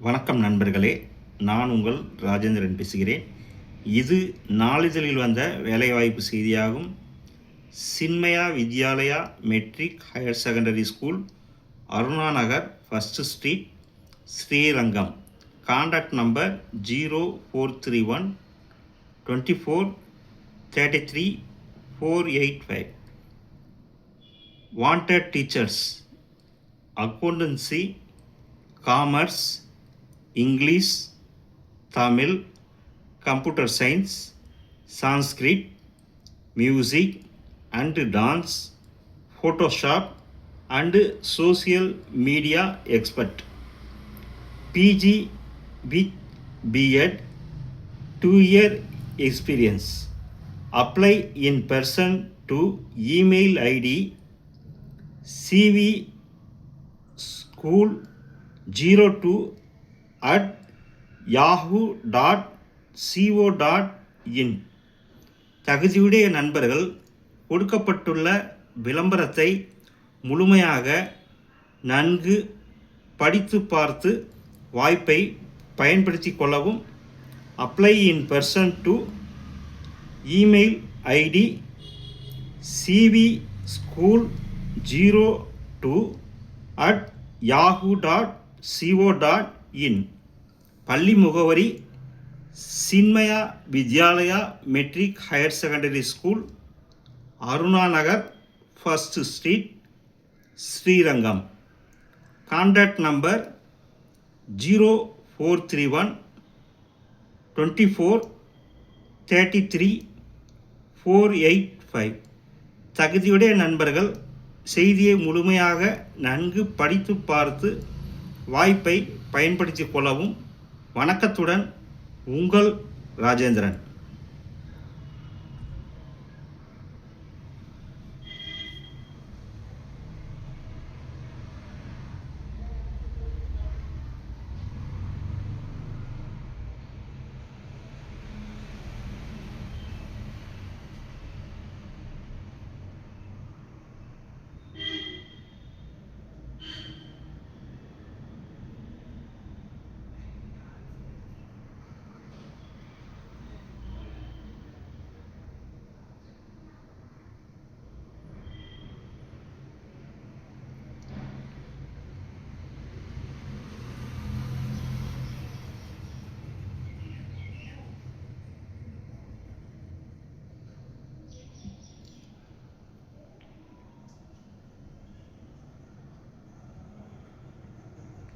வணக்கம் நண்பர்களே, நான் உங்கள் ராஜேந்திரன் பேசுகிறேன். இது நாளிதழில் வந்த வேலைவாய்ப்பு செய்தியாகும். Chinmaya Vidyalaya matric higher secondary school, Aruna Nagar, first street, Srirangam. Contact number 0431 24 33 485. Wanted teachers: accountancy, commerce, English, Tamil, computer science, Sanskrit, music and dance, Photoshop and social media expert. PG with B.Ed, 2-year experience. Apply in person to email ID cvschool02@yahoo.co.in. தகுதியுடைய நண்பர்கள் கொடுக்கப்பட்டுள்ள விளம்பரத்தை முழுமையாக நன்கு படித்து பார்த்து வாய்ப்பை பயன்படுத்தி கொள்ளவும். Apply in person to email ID cvschool02@yahoo.co.in. பள்ளி முகவரி Chinmaya Vidyalaya matric higher secondary school, Aruna Nagar, first street, Srirangam. Contact number 0431 24 33 485. தகுதியுடைய நண்பர்கள் செய்தியை முழுமையாக நன்கு படித்து பார்த்து வாய்ப்பை பயன்படுத்தி கொள்ளவும். வணக்கத்துடன் உங்கள் ராஜேந்திரன்.